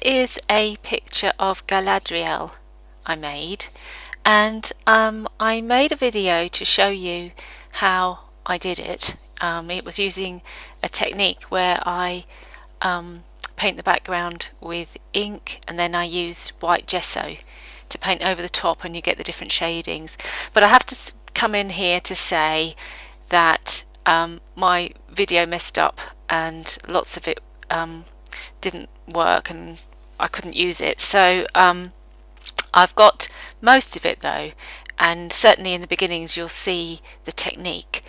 is a picture of Galadriel I made, and I made a video to show you how I did it. It was using a technique where I paint the background with ink and then I use white gesso to paint over the top, and you get the different shadings. But I have to come in here to say that my video messed up and lots of it didn't work and I couldn't use it. So I've got most of it though, and certainly in the beginnings you'll see the technique.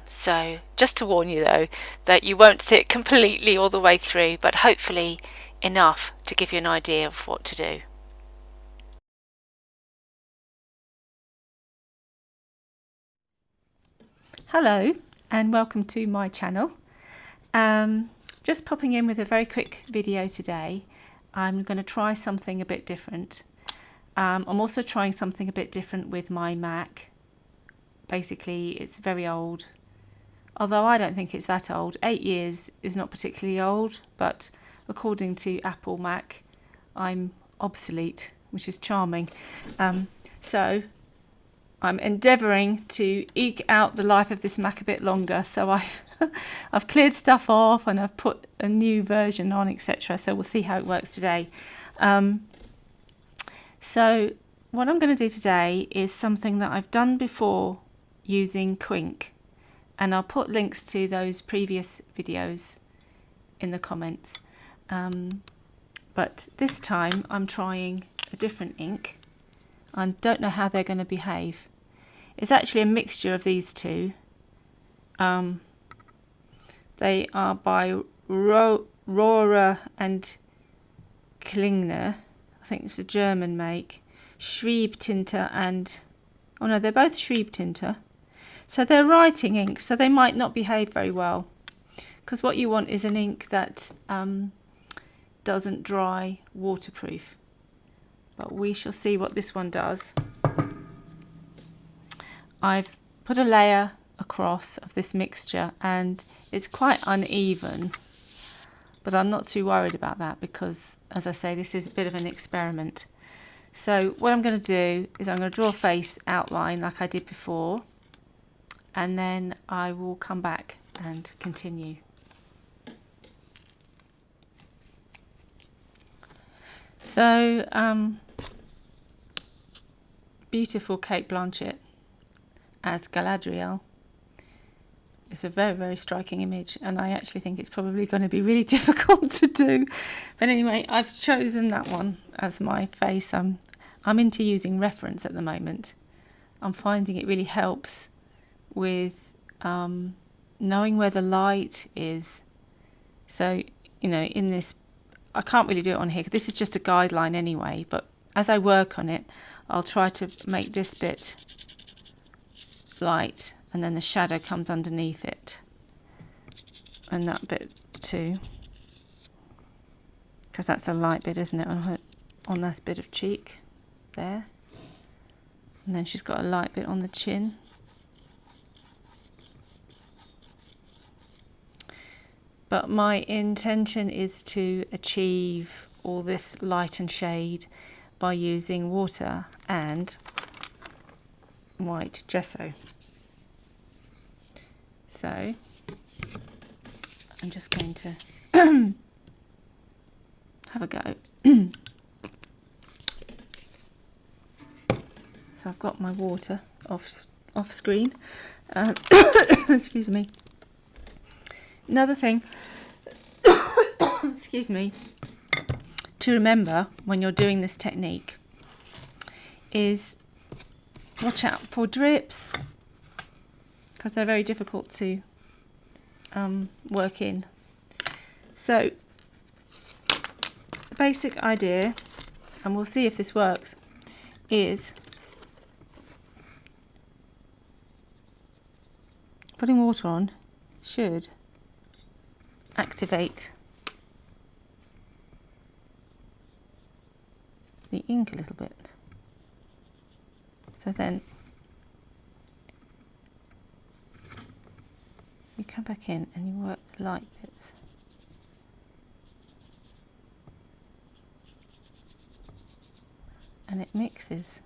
So just to warn you though, that you won't see it completely all the way through, but hopefully enough to give you an idea of what to do. Hello and welcome to my channel. Just popping in with a very quick video today. I'm going to try something a bit different. I'm also trying something a bit different with my Mac. Basically it's very old, although I don't think it's that old. 8 years is not particularly old, but according to Apple Mac I'm obsolete, which is charming. So I'm endeavouring to eke out the life of this Mac a bit longer, so I've cleared stuff off and I've put a new version on, etc. So we'll see how it works today. So what I'm going to do today is something that I've done before using Qwink, and I'll put links to those previous videos in the comments. But this time I'm trying a different ink. I don't know how they're going to behave. It's actually a mixture of these two. They are by Rohrer and Klingner. I think it's a German make. Schriebtinte and... oh no, they're both Schriebtinte. So they're writing ink, so they might not behave very well. Because what you want is an ink that doesn't dry, waterproof. But we shall see what this one does. I've put a layer across of this mixture and it's quite uneven, but I'm not too worried about that because, as I say, this is a bit of an experiment. So what I'm going to do is I'm going to draw a face outline like I did before, and then I will come back and continue. So beautiful Cate Blanchet as Galadriel. It's a very, very striking image, and I actually think it's probably going to be really difficult to do. But anyway, I've chosen that one as my face. I'm into using reference at the moment. I'm finding it really helps with knowing where the light is. So, you know, in this, I can't really do it on here, 'cause this is just a guideline anyway, but as I work on it, I'll try to make this bit light, and then the shadow comes underneath it, and that bit too, because that's a light bit, isn't it, on this bit of cheek there, and then she's got a light bit on the chin. But my intention is to achieve all this light and shade by using water and white gesso. So I'm just going to have a go. So I've got my water off screen. Excuse me. Another thing, excuse me, to remember when you're doing this technique is watch out for drips, because they're very difficult to work in. So the basic idea, and we'll see if this works, is putting water on should activate the ink a little bit. So then you come back in and you work the light bits. and it mixes.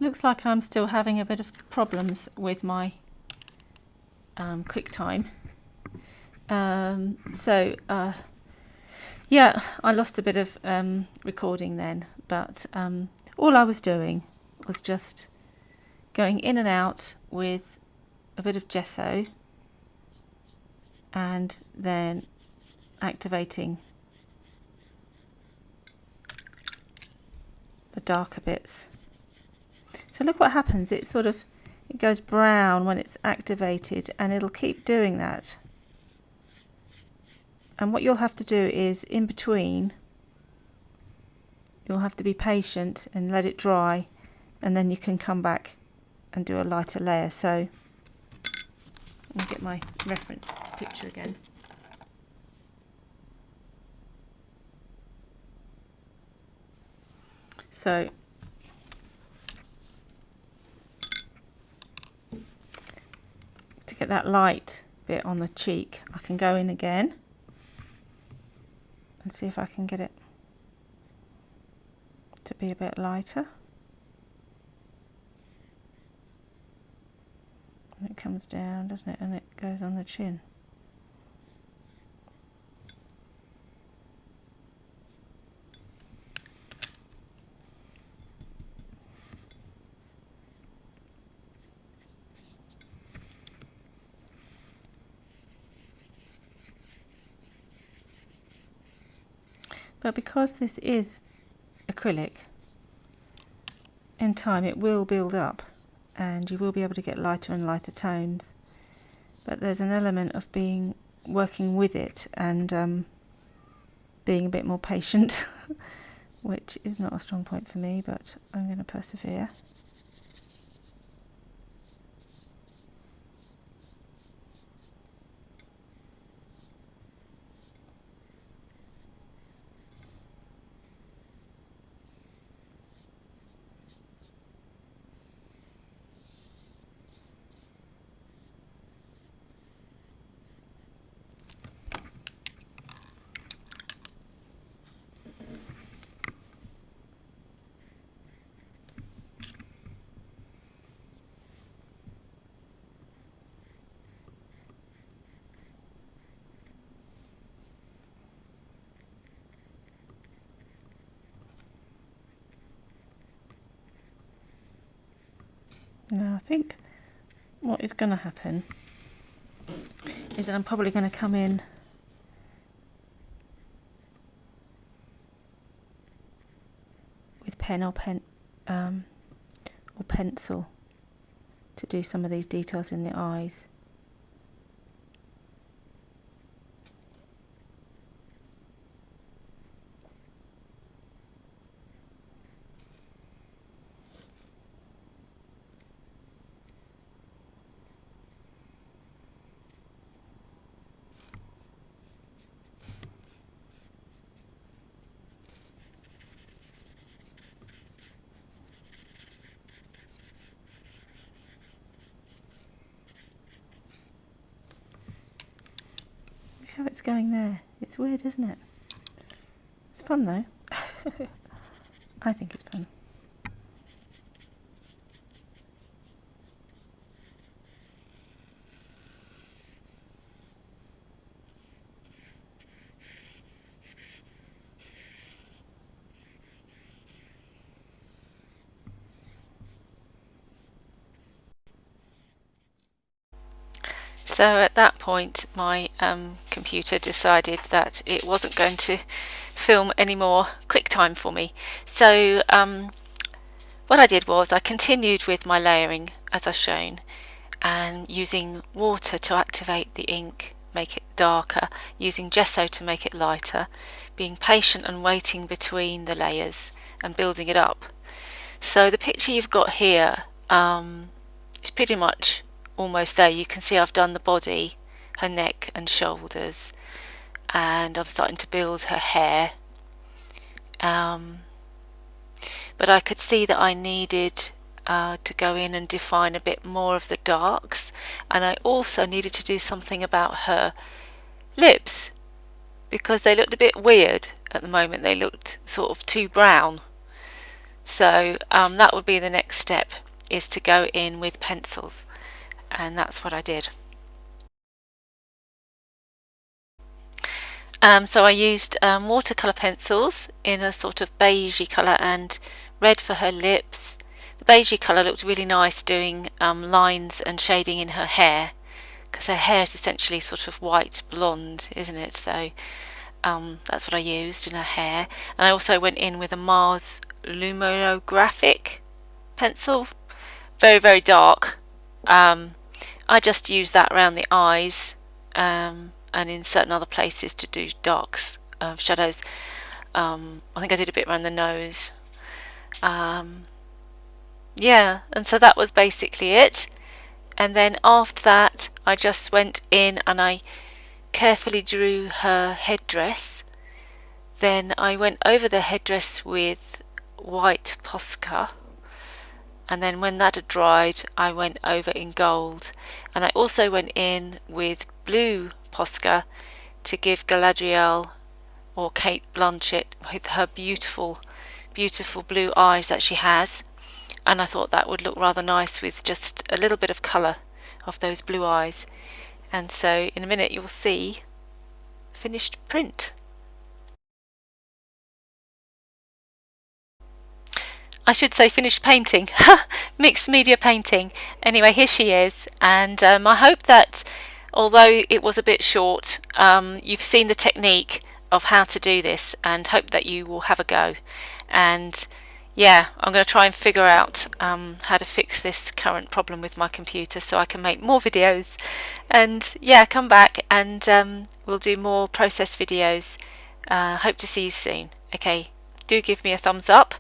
Looks like I'm still having a bit of problems with my QuickTime. Yeah, I lost a bit of recording then, but all I was doing was just going in and out with a bit of gesso and then activating the darker bits. So look what happens, it goes brown when it's activated, and it'll keep doing that. And what you'll have to do is, in between, you'll have to be patient and let it dry, and then you can come back and do a lighter layer. So let me get my reference picture again. So to get that light bit on the cheek, I can go in again and see if I can get it to be a bit lighter. And it comes down, doesn't it? And it goes on the chin. But because this is acrylic, in time it will build up and you will be able to get lighter and lighter tones. But there's an element of working with it and being a bit more patient, which is not a strong point for me, but I'm going to persevere. Now I think what is going to happen is that I'm probably going to come in with pen or pencil to do some of these details in the eyes. how it's going there. It's weird, isn't it? It's fun though. I think it's fun. So at that point my computer decided that it wasn't going to film any more QuickTime for me. So what I did was I continued with my layering as I've shown, and using water to activate the ink, make it darker, using gesso to make it lighter, being patient and waiting between the layers and building it up. So the picture you've got here is pretty much almost there. You can see I've done the body, her neck and shoulders, and I'm starting to build her hair. But I could see that I needed to go in and define a bit more of the darks, and I also needed to do something about her lips because they looked a bit weird at the moment. They looked sort of too brown. So that would be the next step, is to go in with pencils, and that's what I did. So I used watercolour pencils in a sort of beigey colour and red for her lips. The beigey colour looked really nice doing lines and shading in her hair, because her hair is essentially sort of white blonde, isn't it? So that's what I used in her hair. And I also went in with a Mars Luminographic pencil, very, very dark. I just used that around the eyes and in certain other places to do darks, shadows. I think I did a bit around the nose. Yeah, and so that was basically it. And then after that I just went in and I carefully drew her headdress. Then I went over the headdress with white Posca, and then when that had dried I went over in gold, and I also went in with blue Posca to give Galadriel, or Cate Blanchet, with her beautiful blue eyes that she has, and I thought that would look rather nice with just a little bit of colour of those blue eyes. And so in a minute you'll see the finished print. I should say finished painting, mixed media painting. Anyway, here she is, and I hope that although it was a bit short, you've seen the technique of how to do this, and hope that you will have a go. And yeah, I'm going to try and figure out how to fix this current problem with my computer so I can make more videos. And yeah, come back and we'll do more process videos. Hope to see you soon. Okay, do give me a thumbs up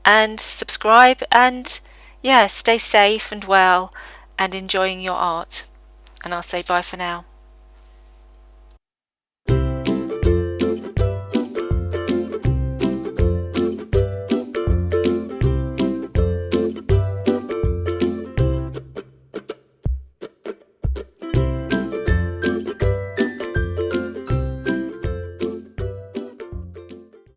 and subscribe, and yeah, stay safe and well and enjoying your art. And I'll say bye for now.